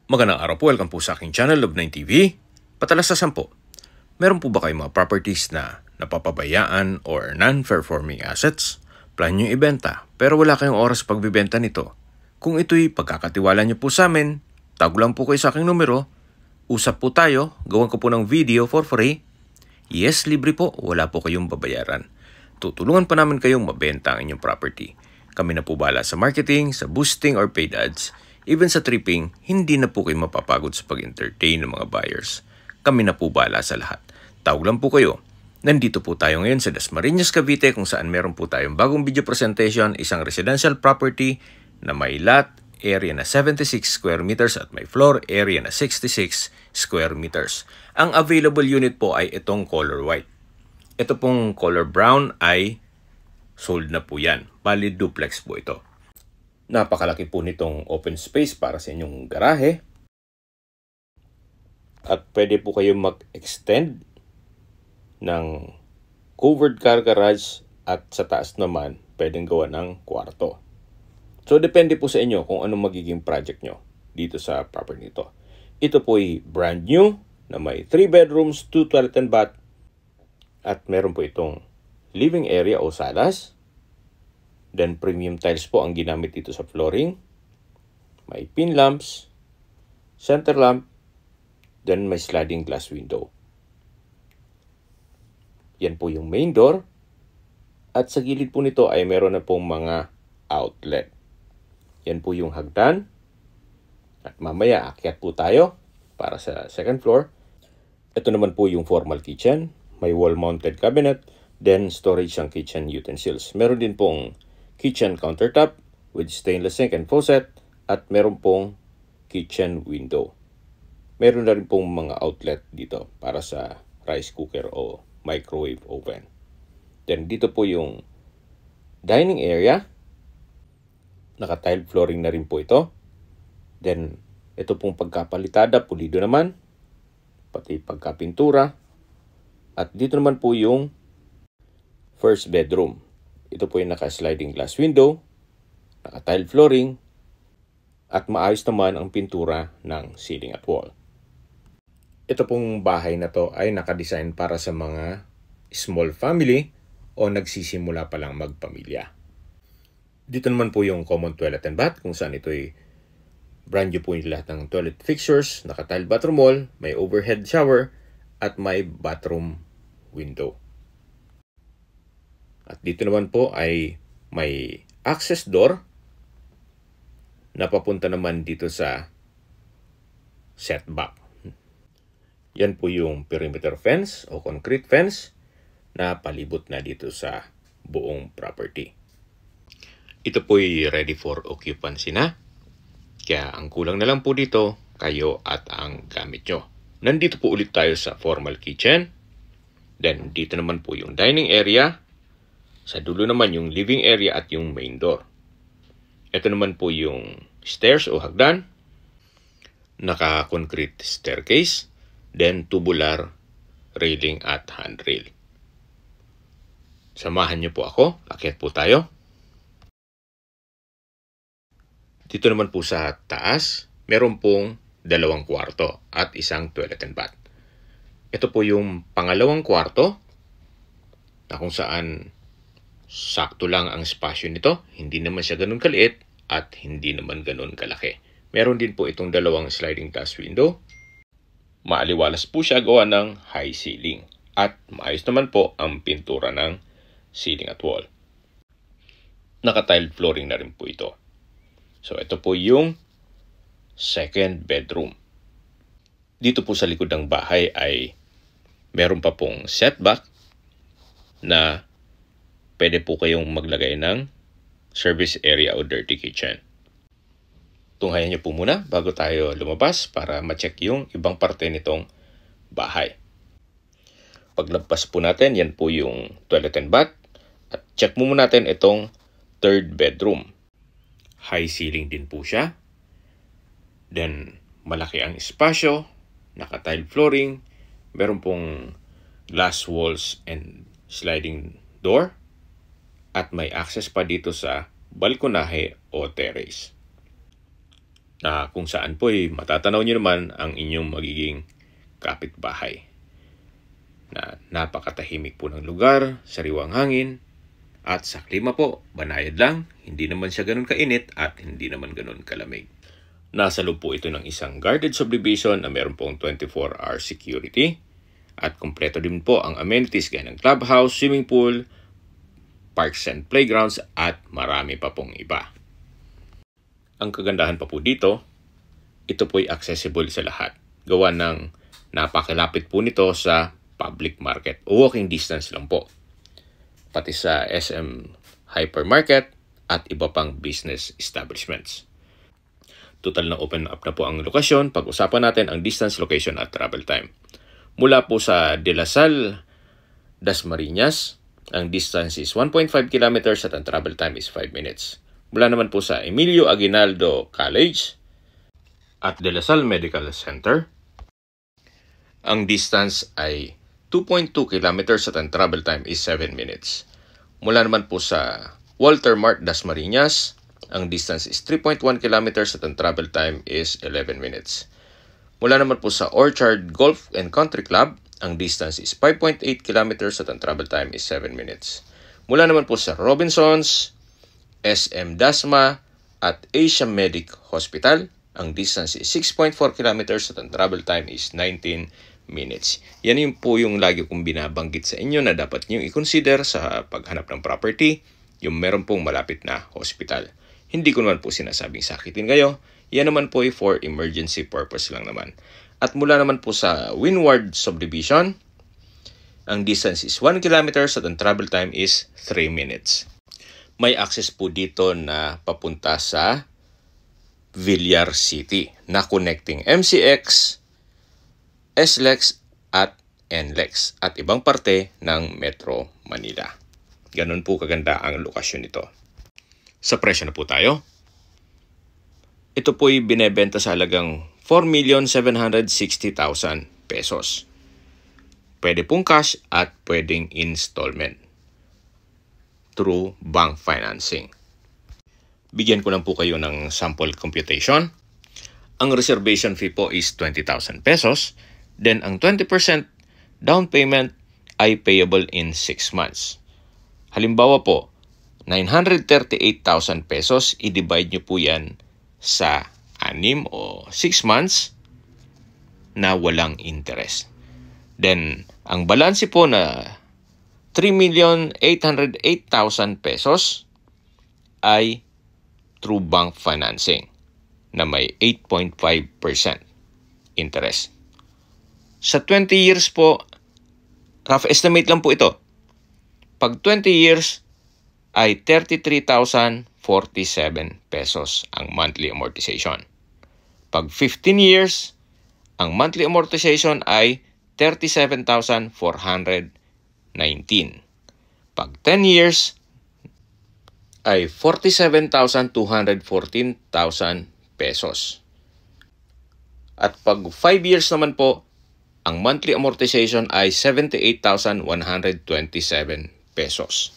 Magandang araw po, welcome po sa aking channel, Love9 TV. Patalastasan po, meron po ba kayong mga properties na napapabayaan or non-performing assets? Plan nyo ibenta, pero wala kayong oras pagbibenta nito. Kung ito'y pagkakatiwala nyo po sa amin, tag lang po kayo sa aking numero, usap po tayo, gawan ko po ng video for free. Yes, libre po, wala po kayong babayaran. Tutulungan pa namin kayong mabenta ang inyong property. Kami na po bahala sa marketing, sa boosting or paid ads. Even sa tripping, hindi na po kayo mapapagod sa pag-entertain ng mga buyers. Kami na po bahala sa lahat. Tawag lang po kayo. Nandito po tayo ngayon sa Dasmariñas, Cavite kung saan meron po tayong bagong video presentation, isang residential property na may lot area na 76 square meters at may floor area na 66 square meters. Ang available unit po ay itong color white. Ito pong color brown ay sold na po yan. Bali duplex po ito. Napakalaki po nitong open space para sa inyong garahe. At pwede po kayong mag-extend ng covered car garage at sa taas naman pwedeng gawa ng kwarto. So depende po sa inyo kung anong magiging project nyo dito sa property nito. Ito po ay brand new na may 3 bedrooms, 2 toilet and bath at meron po itong living area o salas. Then premium tiles po ang ginamit dito sa flooring. May pin lamps, center lamp, then may sliding glass window. Yan po yung main door. At sa gilid po nito ay meron na pong mga outlet. Yan po yung hagdan. At mamaya akyat po tayo para sa second floor. Ito naman po yung formal kitchen. May wall-mounted cabinet. Then storage ang kitchen utensils. Meron din pong kitchen countertop with stainless sink and faucet at meron pong kitchen window. Meron na rin pong mga outlet dito para sa rice cooker o microwave oven. Then dito po yung dining area. Naka-tile flooring na rin po ito. Then ito pong pagkapalitada, pulido naman. Pati pagkapintura. At dito naman po yung first bedroom. Ito po yung naka-sliding glass window, naka-tile flooring, at maayos naman ang pintura ng ceiling at wall. Ito pong bahay na to ay nakadesign para sa mga small family o nagsisimula pa lang magpamilya. Dito naman po yung common toilet and bath kung saan ito ay brand new po yung lahat ng toilet fixtures, naka-tile bathroom wall, may overhead shower, at may bathroom window. At dito naman po ay may access door na papunta naman dito sa setback. Yan po yung perimeter fence o concrete fence na palibot na dito sa buong property. Ito po ay ready for occupancy na. Kaya ang kulang na lang po dito kayo at ang gamit nyo. Nandito po ulit tayo sa formal kitchen. Then dito naman po yung dining area. Sa dulo naman yung living area at yung main door. Ito naman po yung stairs o hagdan. Naka-concrete staircase. Then tubular railing at handrail. Samahan niyo po ako. Akyat po tayo. Dito naman po sa taas, meron pong 2 kwarto at isang toilet and bath. Ito po yung pangalawang kwarto na kung saan sakto lang ang espasyo nito. Hindi naman siya ganun kaliit at hindi naman ganun kalaki. Meron din po itong 2 sliding glass window. Maaliwalas po siya gawa ng high ceiling. At maayos naman po ang pintura ng ceiling at wall. Naka-tile flooring na rin po ito. So ito po yung second bedroom. Dito po sa likod ng bahay ay meron pa pong setback na pwede po kayong maglagay ng service area o dirty kitchen. Tunghayan niyo po muna bago tayo lumabas para ma-check yung ibang parte nitong bahay. Paglabas po natin, yan po yung toilet and bath. At check mo muna natin itong third bedroom. High ceiling din po siya. Then malaki ang espasyo, naka-tile flooring, meron pong glass walls and sliding door. At may access pa dito sa balkonahe o terrace. na kung saan po matatanaw nyo naman ang inyong magiging kapitbahay. Na napakatahimik po ng lugar, sariwang hangin, at sa klima po, banayad lang, hindi naman siya ganun kainit at hindi naman ganun kalamig. Nasa loob po ito ng isang guarded subdivision na meron pong 24-hour security at kumpleto din po ang amenities gaya ng clubhouse, swimming pool, parks and playgrounds at marami pa pong iba. Ang kagandahan pa po dito, ito po'y accessible sa lahat. Gawa ng napakalapit po nito sa public market. Walking distance lang po. Pati sa SM hypermarket at iba pang business establishments. Total na open up na po ang lokasyon. Pag-usapan natin ang distance, location at travel time. Mula po sa De La Salle, Dasmariñas, ang distance is 1.5 kilometers at ang travel time is 5 minutes. Mula naman po sa Emilio Aguinaldo College at De La Salle Medical Center, ang distance ay 2.2 kilometers at ang travel time is 7 minutes. Mula naman po sa Walter Mart Dasmariñas, ang distance is 3.1 kilometers at ang travel time is 11 minutes. Mula naman po sa Orchard Golf and Country Club, ang distance is 5.8 kilometers at ang travel time is 7 minutes. Mula naman po sa Robinsons, SM Dasma at Asia Medic Hospital, ang distance is 6.4 kilometers at ang travel time is 19 minutes. Yan yung po yung lagi kong binabanggit sa inyo na dapat nyo i-consider sa paghanap ng property, yung meron pong malapit na hospital. Hindi ko naman po sinasabing sakitin kayo. Yan naman po for emergency purpose lang naman. At mula naman po sa Windward Subdivision, ang distance is 1 kilometers at ang travel time is 3 minutes. May access po dito na papunta sa Villar City na connecting MCX, SLEX at NLEX at ibang parte ng Metro Manila. Ganun po kaganda ang lokasyon nito. Sa presyo na po tayo. Ito po'y binebenta sa halagang 4,760,000 pesos. Pwede pong cash at pwedeng installment through bank financing. Bigyan ko lang po kayo ng sample computation. Ang reservation fee po is 20,000 pesos. Then, ang 20% down payment ay payable in 6 months. Halimbawa po, 938,000 pesos, i-divide nyo po yan sa 6 o 6 months na walang interest. Then, ang balanse po na 3,808,000 pesos ay through bank financing na may 8.5% interest. Sa 20 years po, rough estimate lang po ito. Pag 20 years ay 33,047 pesos ang monthly amortization. Pag 15 years, ang monthly amortization ay 37,419. Pag 10 years ay 47,214,000 pesos. At pag 5 years naman po, ang monthly amortization ay 78,127 pesos.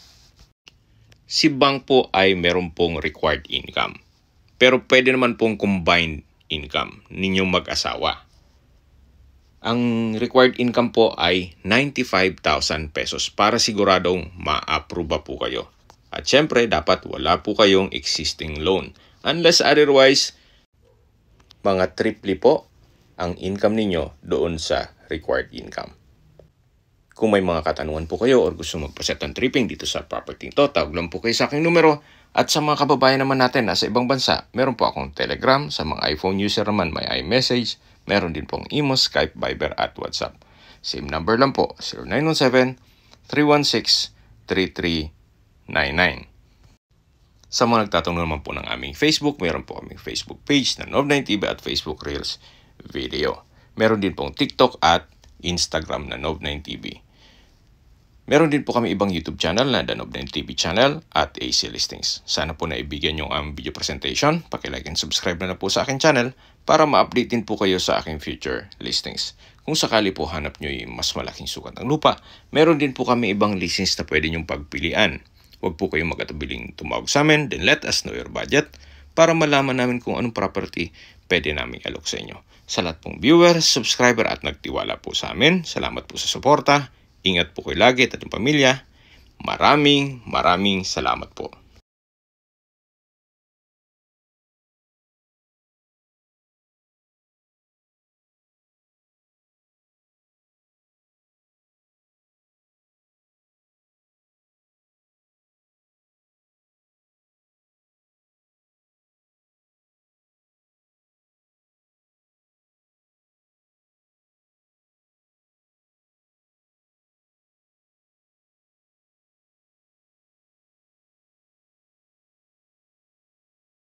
Si bank po ay meron pong required income. Pero pwede naman pong combined income ninyong mag-asawa. Ang required income po ay 95,000 pesos para siguradong ma-approve po kayo. At syempre, dapat wala po kayong existing loan. Unless otherwise, mga triple po ang income ninyo doon sa required income. Kung may mga katanungan po kayo or gusto magpaset ng tripping dito sa property ito, tawag lang po kayo sa aking numero. At sa mga kababayan naman natin nasa ibang bansa, meron po akong Telegram. Sa mga iPhone user naman, may iMessage. Meron din pong Imo, Skype, Viber at WhatsApp. Same number lang po, 0917-316-3399. Sa mga nagtatanong naman po ng aming Facebook, meron po aming Facebook page na Nov9TV at Facebook Reels Video. Meron din pong TikTok at Instagram na Nov9TV. Meron din po kami ibang YouTube channel na The Nov9TV channel at AC Listings. Sana po naibigyan yung aming video presentation. Paki-like and subscribe na po sa aking channel para ma-update din po kayo sa aking future listings. Kung sakali po hanap nyo yung mas malaking sukat ng lupa, meron din po kami ibang listings na pwede nyong pagpilian. Huwag po kayong mag-atubiling tumawag sa amin, then let us know your budget para malaman namin kung anong property pwede namin alok sa inyo. Sa lahat pong viewers, subscriber at nagtiwala po sa amin, salamat po sa suporta. Ingat po kayo lagi at ating pamilya. Maraming salamat po.